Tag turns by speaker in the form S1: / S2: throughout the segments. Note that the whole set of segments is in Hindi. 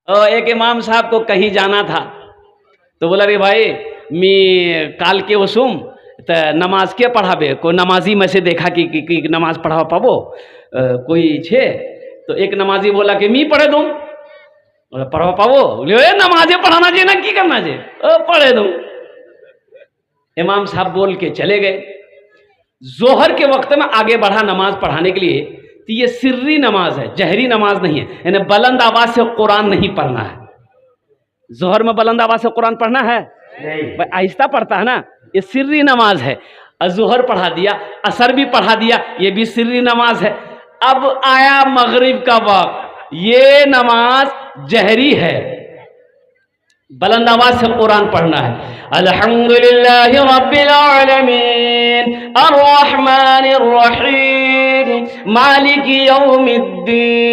S1: और एक इमाम साहब को कहीं जाना था, तो बोला रे भाई मी काल के वसुम तो नमाज के पढ़ाबे, कोई नमाजी में से देखा कि नमाज पढ़ा पाबो कोई छे। तो एक नमाजी बोला कि मी पढ़े दूँ, पढ़ा पाबो, नमाजे पढ़ाना चाहिए ना, की करना चाहिए, पढ़े दूँ। इमाम साहब बोल के चले गए। जोहर के वक्त में आगे बढ़ा नमाज पढ़ाने के लिए। तो ये सिर्री नमाज है, जहरी नमाज नहीं है, यानी बुलंद आवाज से कुरान नहीं पढ़ना है। जोहर में बुलंद आवाज से कुरान पढ़ना है नहीं, आहिस्ता पढ़ता है ना, ये सिर्री नमाज है। जोहर पढ़ा दिया, असर भी पढ़ा दिया, ये भी सिर्री नमाज है। अब आया मगरिब का वक्त, ये नमाज जहरी है, बुलंद आवाज से कुरान पढ़ना है। अल्हम्दुलिल्लाहि रब्बिल आलमीन अर्रहमानिर रहीम मालिकी यौमिद्दीन,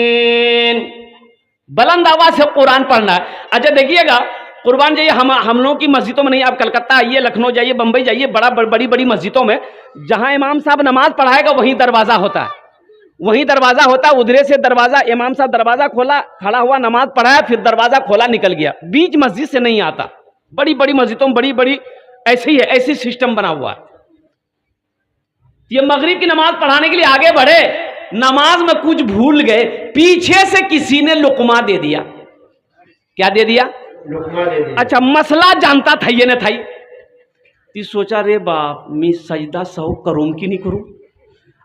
S1: बुलंद आवाज से कुरान पढ़ना है। अच्छा देखिएगा, कुर्बान जाइए, हम लोगों की मस्जिदों में नहीं, आप कलकत्ता आइए, लखनऊ जाइए, बंबई जाइए, बड़ी बड़ी मस्जिदों में जहां इमाम साहब नमाज पढ़ाएगा वहीं दरवाजा होता है, वहीं दरवाजा होता है। उधरे से दरवाजा, इमाम साहब दरवाजा खोला, खड़ा हुआ, नमाज पढ़ाया, फिर दरवाजा खोला, निकल गया, बीच मस्जिद से नहीं आता। बड़ी बड़ी मस्जिदों में बड़ी बड़ी ऐसे ही है, ऐसी सिस्टम बना हुआ है। ये मगरिब की नमाज पढ़ाने के लिए आगे बढ़े, नमाज में कुछ भूल गए, पीछे से किसी ने लुकमा दे दिया। क्या दे दिया? लुकमा दे दिया। अच्छा, मसला जानता था ये न था, सोचा रे बाप, मैं सजदा सहू करूं कि नहीं करूं?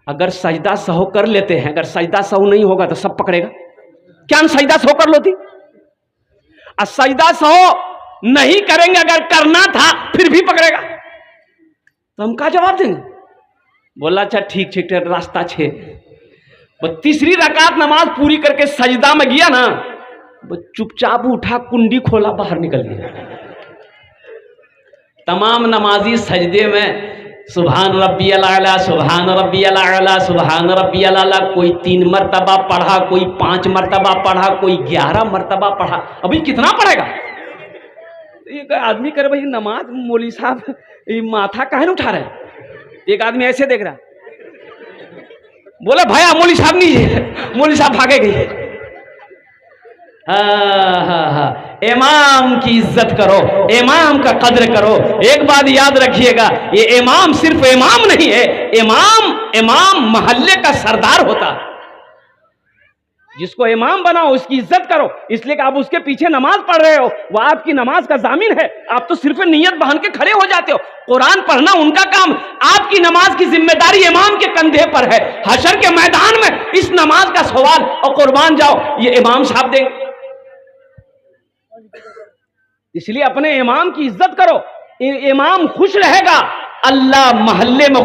S1: अगर सजदा सहू कर लेते हैं, अगर सजदा सहू नहीं होगा तो सब पकड़ेगा, क्या हम सजदा सहू कर लो थी? सजदा सहू नहीं करेंगे, अगर करना था फिर भी पकड़ेगा, तो हम क्या जवाब देंगे? बोला अच्छा ठीक ठीक रास्ता छे। वो तीसरी रकात नमाज पूरी करके सजदा में गया ना, वो चुपचाप उठा, कुंडी खोला, बाहर निकल गया। तमाम नमाजी सजदे में सुभान रब्बियल आला, सुभान रब्बियल आला, सुभान रब्बियल आला, कोई 3 मरतबा पढ़ा, कोई 5 मरतबा पढ़ा, कोई 11 मरतबा पढ़ा। अभी कितना पढ़ेगा एक आदमी? करे भाई नमाज, मौलवी साहब माथा काहे उठा रहे? एक आदमी ऐसे देख रहा, बोला भाई मौलवी साहब नहीं है, मौलवी साहब भागे गए। हाँ, इमाम की इज्जत करो, इमाम का कद्र करो। एक बात याद रखिएगा, ये इमाम सिर्फ इमाम नहीं है, इमाम मोहल्ले का सरदार होता है। जिसको इमाम बनाओ उसकी इज्जत करो, इसलिए कि आप उसके पीछे नमाज पढ़ रहे हो, वो आपकी नमाज का जामिन है। आप तो सिर्फ नियत बहन के खड़े हो जाते हो। कुरान पढ़ना उनका काम, आपकी नमाज की जिम्मेदारी इमाम के कंधे पर है। हशर के मैदान में इस नमाज का सवाल और कुर्बान जाओ, ये इमाम साहब देंगे। इसलिए अपने इमाम की इज्जत करो, इमाम खुश रहेगा, अल्लाह मोहल्ले में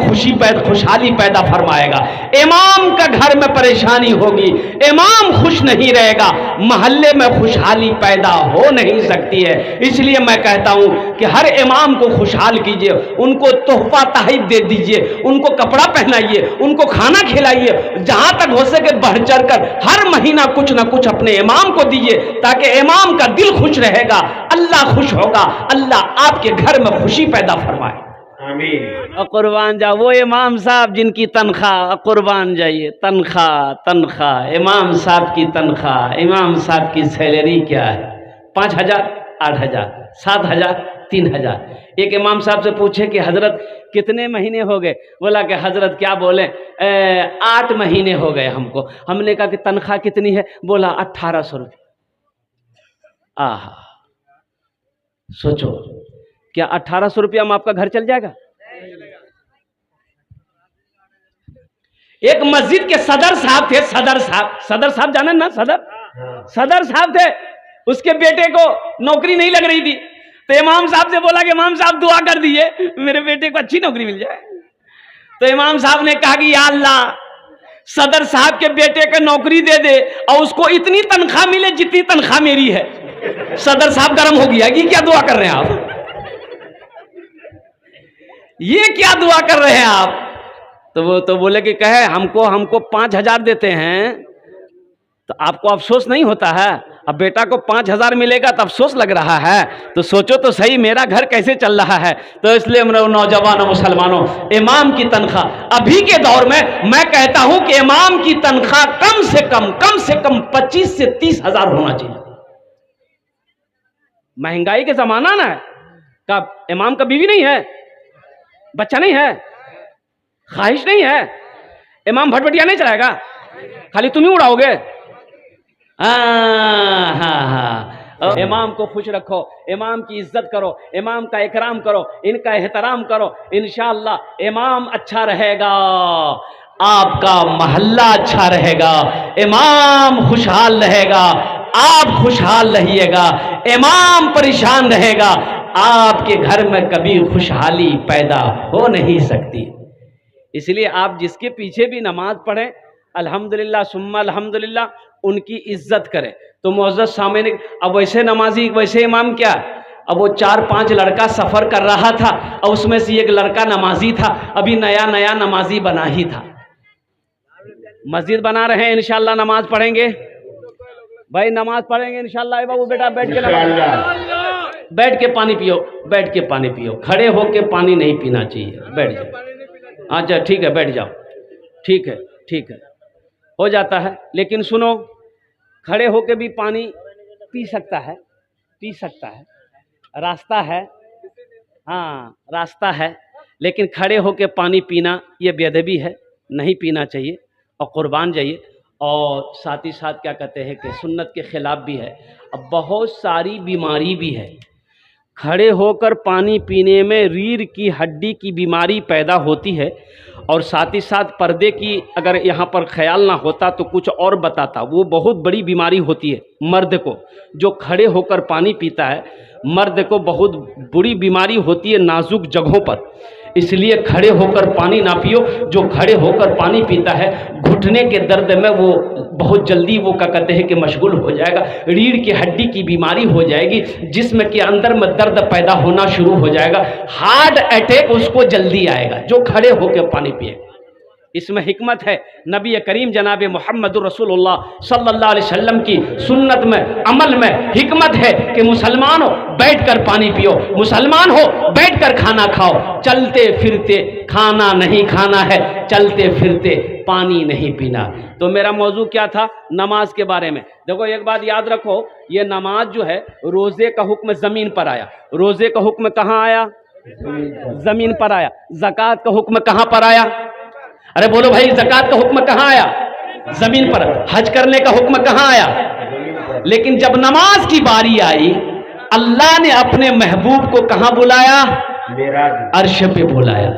S1: खुशहाली पैदा फरमाएगा। इमाम का घर में परेशानी होगी, इमाम खुश नहीं रहेगा, मोहल्ले में खुशहाली पैदा हो नहीं सकती है। इसलिए मैं कहता हूं कि हर इमाम को खुशहाल कीजिए, उनको तोहफा तहफ़ दे दीजिए, उनको कपड़ा पहनाइए, उनको खाना खिलाइए, जहां तक हो सके बढ़ चढ़ कर हर महीना कुछ ना कुछ अपने इमाम को दीजिए, ताकि इमाम का दिल खुश रहेगा, अल्लाह खुश होगा, अल्लाह आपके घर में खुशी पैदा फरमाए। और कुर्बान जाओ वो इमाम साहब जिनकी तनख्वाह, कुर्बान जाइए, तनख्वाह इमाम साहब की तनख्वाह, इमाम साहब की सैलरी क्या है? 5,000, 8,000, 7,000, 3,000। एक इमाम साहब से पूछे कि हजरत कितने महीने हो गए? बोला कि हजरत क्या बोले, 8 महीने हो गए हमको। हमने कहा कि तनख्वाह कितनी है? बोला 1,800 रुपये। आहा, सोचो, क्या 1,800 रुपया में आपका घर चल जाएगा? एक मस्जिद के सदर साहब थे, सदर साहब जाने ना, सदर साहब थे, उसके बेटे को नौकरी नहीं लग रही थी, तो इमाम साहब से बोला कि इमाम साहब दुआ कर दीजिए मेरे बेटे को अच्छी नौकरी मिल जाए। तो इमाम साहब ने कहा कि या अल्लाह, सदर साहब के बेटे को नौकरी दे दे और उसको इतनी तनख्वाह मिले जितनी तनख्वाह मेरी है। सदर साहब गर्म हो गया कि क्या दुआ कर रहे हैं आप, ये क्या दुआ कर रहे हैं आप? तो वो तो बोले कि कहे हमको 5,000 देते हैं, तो आपको अफसोस नहीं होता है? अब बेटा को 5,000 मिलेगा तो अफसोस लग रहा है, तो सोचो तो सही मेरा घर कैसे चल रहा है। तो इसलिए नौजवानों, मुसलमानों, इमाम की तनख्वाह अभी के दौर में मैं कहता हूं कि इमाम की तनख्वाह कम से कम 25 से 30 हजार होना चाहिए। महंगाई के जमाना ना है, का इमाम का बीवी नहीं है, बच्चा नहीं है, ख्वाहिश नहीं है, इमाम भटभटिया नहीं चलाएगा, खाली तुम ही उड़ाओगे। हाँ हाँ हाँ, इमाम को खुश रखो, इमाम की इज्जत करो, इमाम का इकराम करो, इनका एहतराम करो। इंशाअल्लाह इमाम अच्छा रहेगा, आपका मोहल्ला अच्छा रहेगा, इमाम खुशहाल रहेगा, आप खुशहाल रहिएगा। इमाम परेशान रहेगा, आपके घर में कभी खुशहाली पैदा हो नहीं सकती। इसलिए आप जिसके पीछे भी नमाज पढ़ें, अल्हम्दुलिल्लाह सुम्मा अल्हम्दुलिल्लाह, उनकी इज्जत करें। तो मुअज़्ज़ज़ सामने, अब वैसे नमाजी वैसे इमाम क्या, अब वो 4-5 लड़का सफ़र कर रहा था और उसमें से एक लड़का नमाजी था, अभी नया नया नमाजी बना ही था। मस्जिद बना रहे हैं, इंशाअल्लाह नमाज पढ़ेंगे भाई, नमाज पढ़ेंगे इंशाअल्लाह। बाबू बेटा बैठ के नमाज, बैठ के पानी पियो, बैठ के पानी पियो, खड़े होके पानी नहीं पीना चाहिए, बैठ जाओ। अच्छा ठीक है, बैठ जाओ, ठीक है ठीक है, हो जाता है। लेकिन सुनो, खड़े होके भी पानी पी सकता है, पी सकता है, रास्ता है, हाँ रास्ता है, लेकिन खड़े होके पानी पीना ये बेअदबी है, नहीं पीना चाहिए और कुर्बान जाइए। और साथ ही साथ क्या कहते हैं कि सुन्नत के ख़िलाफ़ भी है। अब बहुत सारी बीमारी भी है, खड़े होकर पानी पीने में रीढ़ की हड्डी की बीमारी पैदा होती है। और साथ ही साथ पर्दे की अगर यहाँ पर ख्याल ना होता तो कुछ और बताता, वो बहुत बड़ी बीमारी होती है मर्द को, जो खड़े होकर पानी पीता है, मर्द को बहुत बुरी बीमारी होती है नाजुक जगहों पर। इसलिए खड़े होकर पानी ना पियो। जो खड़े होकर पानी पीता है, घुटने के दर्द में वो बहुत जल्दी वो क्या कहते हैं कि मशगूल हो जाएगा, रीढ़ की हड्डी की बीमारी हो जाएगी, जिस्म के अंदर में दर्द पैदा होना शुरू हो जाएगा, हार्ट अटैक उसको जल्दी आएगा जो खड़े होकर पानी पिएगा। इसमें हिकमत है, नबी करीम जनाब मुहम्मदुर रसूलुल्लाह सल्लल्लाहु अलैहि वसल्लम की सुन्नत में, अमल में हिकमत है कि मुसलमान हो बैठकर पानी पियो, मुसलमान हो बैठकर खाना खाओ। चलते फिरते खाना नहीं खाना है, चलते फिरते पानी नहीं पीना। तो मेरा मौजू क्या था, नमाज के बारे में। देखो एक बात याद रखो, ये नमाज जो है, रोज़े का हुक्म ज़मीन पर आया, रोज़े का हुक्म कहाँ आया, ज़मीन पर आया। ज़कात का हुक्म कहाँ पर आया, अरे बोलो भाई, ज़कात का हुक्म कहाँ आया, जमीन पर। हज करने का हुक्म कहाँ आया। लेकिन जब नमाज की बारी आई, अल्लाह ने अपने महबूब को कहाँ बुलाया, अर्श पे बुलाया,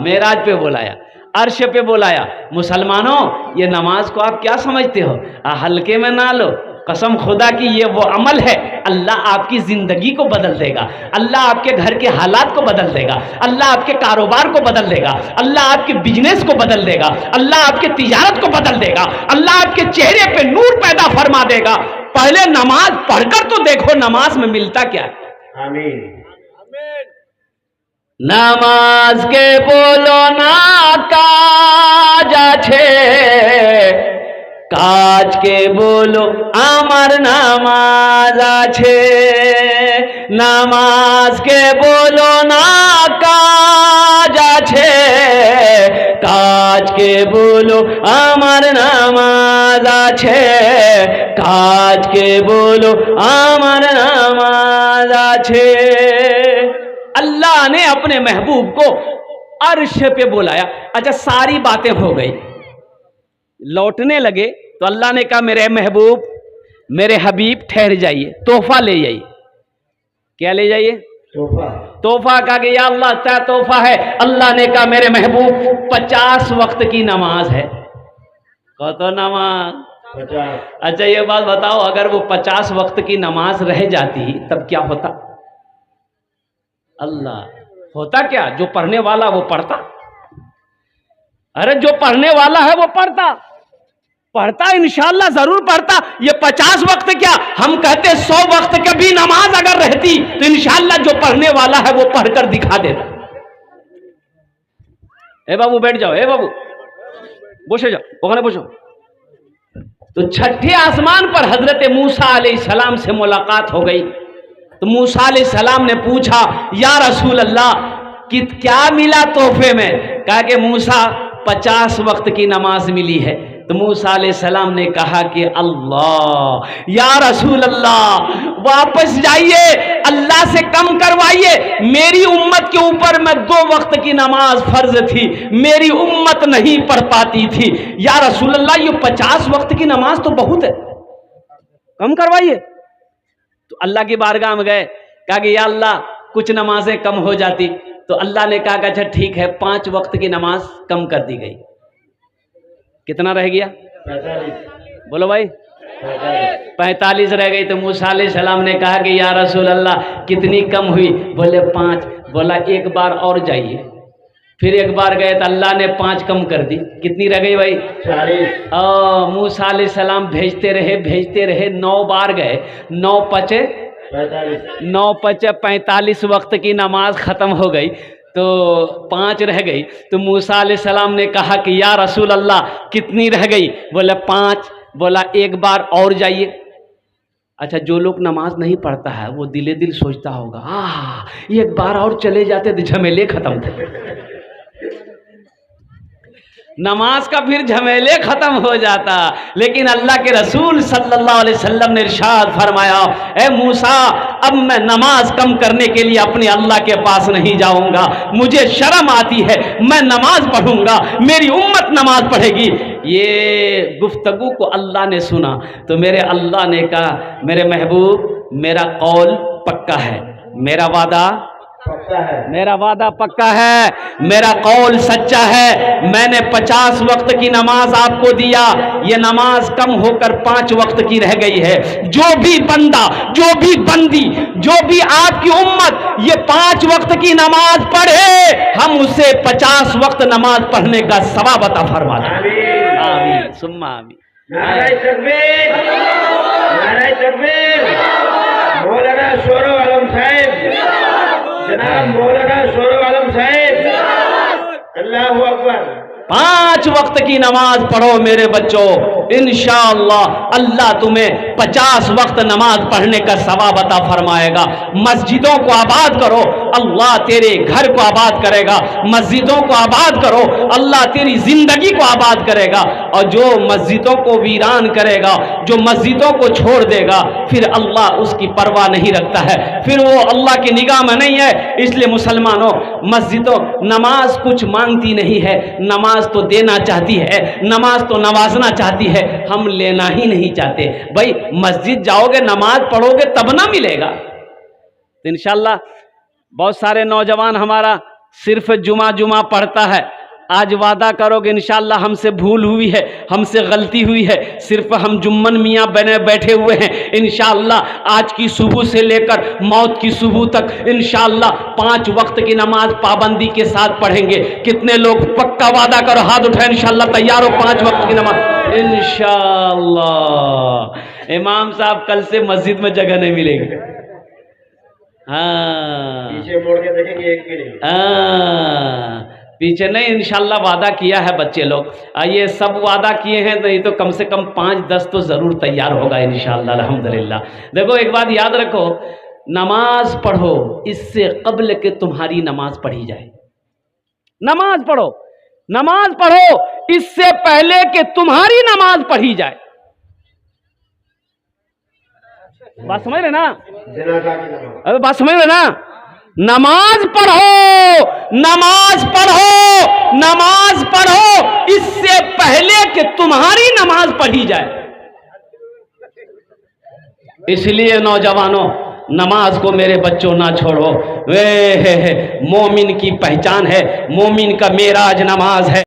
S1: मेराज पे बुलाया, अर्श पे बुलाया। मुसलमानों, ये नमाज को आप क्या समझते हो, हल्के में ना लो। कसम खुदा की ये वो अमल है, अल्लाह आपकी ज़िंदगी को बदल देगा, अल्लाह आपके घर के हालात को बदल देगा, अल्लाह आपके कारोबार को बदल देगा, अल्लाह आपके बिजनेस को बदल देगा, अल्लाह आपके तिजारत को बदल देगा, अल्लाह आपके चेहरे पे नूर पैदा फरमा देगा। पहले नमाज पढ़कर तो देखो नमाज में मिलता क्या है। आमीन। नामाज के बोलो ना काज आछे, काज के बोलो आमार नामाज आछे। नामाज के बोलो ना काज आछे, काज के बोलो आमार नामाज आछे, काज के बोलो आमार नामाज आछे। अल्लाह ने अपने महबूब को अर्श पे बुलाया। अच्छा, सारी बातें हो गई, लौटने लगे तो अल्लाह ने कहा, मेरे महबूब, मेरे हबीब ठहर जाइए, तोहफा ले जाइए। क्या ले जाइए, तोहफा। तोहफा कहा कि या अल्लाह क्या तोहफा है। अल्लाह ने कहा, मेरे महबूब 50 वक्त की नमाज है। कहो तो नमाज 50। अच्छा ये बात बताओ, अगर वो 50 वक्त की नमाज रह जाती तब क्या होता। अल्लाह, होता क्या, जो पढ़ने वाला वो पढ़ता। अरे जो पढ़ने वाला है वो पढ़ता, पढ़ता इंशाअल्लाह जरूर पढ़ता। ये 50 वक्त क्या, हम कहते 100 वक्त की भी नमाज अगर रहती तो इंशाअल्लाह जो पढ़ने वाला है वो पढ़कर दिखा देता। ए बाबू बैठ जाओ, ए बाबू बसे जाओ, ओखाने बसो। तो छठे आसमान पर हजरत मूसा अलैहिस्सलाम से मुलाकात हो गई। तो मूसा अलैहिस्सलाम ने पूछा, या रसूल अल्लाह, कि क्या मिला तोहफे में। कहा कि मूसा 50 वक्त की नमाज मिली है। तो मूसा अलैहिस्सलाम ने कहा कि अल्लाह, या रसूल अल्लाह, वापस जाइए, अल्लाह से कम करवाइए। मेरी उम्मत के ऊपर में 2 वक्त की नमाज फर्ज थी, मेरी उम्मत नहीं पढ़ पाती थी। या रसूल अल्लाह, ये 50 वक्त की नमाज तो बहुत है, कम करवाइए। तो अल्लाह की बारगाह में गए, कहा कि या अल्लाह, कुछ नमाजें कम हो जाती। तो अल्लाह ने कहा कि अच्छा ठीक है, 5 वक्त की नमाज कम कर दी गई। कितना रह गया? 45। बोलो भाई, 45 रह गई। तो मूसा अलैहिस्सलाम ने कहा कि या रसूल अल्लाह, कितनी कम हुई? बोले 5। बोला एक बार और जाइए। फिर एक बार गए तो अल्लाह ने 5 कम कर दी। कितनी रह गई भाई? 40। मूसा अलैहिस्सलाम भेजते रहे, 9 बार गए, 9 पचे 45 वक्त की नमाज खत्म हो गई, तो 5 रह गई। तो मूसा अलैहिस्सलाम ने कहा कि या रसूल अल्लाह, कितनी रह गई? बोले 5। बोला एक बार और जाइए। अच्छा, जो लोग नमाज नहीं पढ़ता है वो दिले दिल सोचता होगा, एक बार और चले जाते तो झमेले खत्म थे। नमाज का फिर झमेले खत्म हो जाता। लेकिन अल्लाह के रसूल सल्लल्लाहु अलैहि वसल्लम ने इरशाद फरमाया, ए मूसा, अब मैं नमाज कम करने के लिए अपने अल्लाह के पास नहीं जाऊंगा, मुझे शर्म आती है, मैं नमाज पढ़ूंगा, मेरी उम्मत नमाज पढ़ेगी। ये गुफ्तगू को अल्लाह ने सुना तो मेरे अल्लाह ने कहा, मेरे महबूब, मेरा कौल पक्का है, मेरा वादा पक्का है, मेरा वादा पक्का है, मेरा कौल सच्चा है। मैंने 50 वक्त की नमाज आपको दिया, ये नमाज कम होकर 5 वक्त की रह गई है। जो भी बंदा, जो भी बंदी, जो भी आपकी उम्मत ये 5 वक्त की नमाज पढ़े, हम उसे 50 वक्त नमाज पढ़ने का सवाब अता फरमा दें। आमीन सुम्मा आमीन।
S2: नारे तकबीर, नारे तकबीर। मौलाना शोरो आलम साहब, जनाब मौलाना शोरो आलम साहब, अल्लाहु अकबर।
S1: 5 वक्त की नमाज पढ़ो मेरे बच्चों, इंशाअल्लाह अल्लाह तुम्हें 50 वक्त नमाज पढ़ने का सवाब अता फरमाएगा। मस्जिदों को आबाद करो, अल्लाह तेरे घर को आबाद करेगा। मस्जिदों को आबाद करो, अल्लाह तेरी जिंदगी को आबाद करेगा। और जो मस्जिदों को वीरान करेगा, जो मस्जिदों को छोड़ देगा, फिर अल्लाह उसकी परवाह नहीं रखता है, फिर वो अल्लाह की निगाह में नहीं है। इसलिए मुसलमानों, मस्जिदों, नमाज कुछ मांगती नहीं है, नमाज तो देना चाहती है, नमाज तो नवाजना चाहती है, हम लेना ही नहीं चाहते। भाई मस्जिद जाओगे, नमाज पढ़ोगे तब ना मिलेगा। तो इंशाअल्लाह बहुत सारे नौजवान हमारा सिर्फ जुमा पढ़ता है। आज वादा करोगे इंशाअल्लाह, हमसे भूल हुई है, हमसे गलती हुई है, सिर्फ हम जुम्मन मियाँ बने बैठे हुए हैं। इंशाअल्लाह आज की सुबह से लेकर मौत की सुबह तक इंशाअल्लाह 5 वक्त की नमाज पाबंदी के साथ पढ़ेंगे। कितने लोग पक्का वादा करो, हाथ उठाए, इंशाअल्लाह तैयार हो 5 वक्त की नमाज इंशाअल्लाह। इमाम साहब कल से मस्जिद में जगह नहीं मिलेगी। हाँ,
S2: पीछे मोड़ के देखेंगे एक भी नहीं।
S1: हाँ, पीछे नहीं, इंशाल्लाह वादा किया है बच्चे लोग। ये सब वादा किए हैं, नहीं तो कम से कम 5-10 तो जरूर तैयार होगा इंशाल्लाह अल्हम्दुलिल्लाह। देखो एक बात याद रखो, नमाज पढ़ो इससे कब्ल के तुम्हारी नमाज पढ़ी जाए। नमाज पढ़ो, नमाज पढ़ो इससे पहले कि तुम्हारी नमाज पढ़ी जाए। बात समझ रहे ना? अरे बात समझ रहे ना? नमाज पढ़ो, नमाज पढ़ो, नमाज पढ़ो इससे पहले कि तुम्हारी नमाज पढ़ी जाए। इसलिए नौजवानों, नमाज को मेरे बच्चों ना छोड़ो। वे मोमिन की पहचान है, मोमिन का मेराज नमाज है।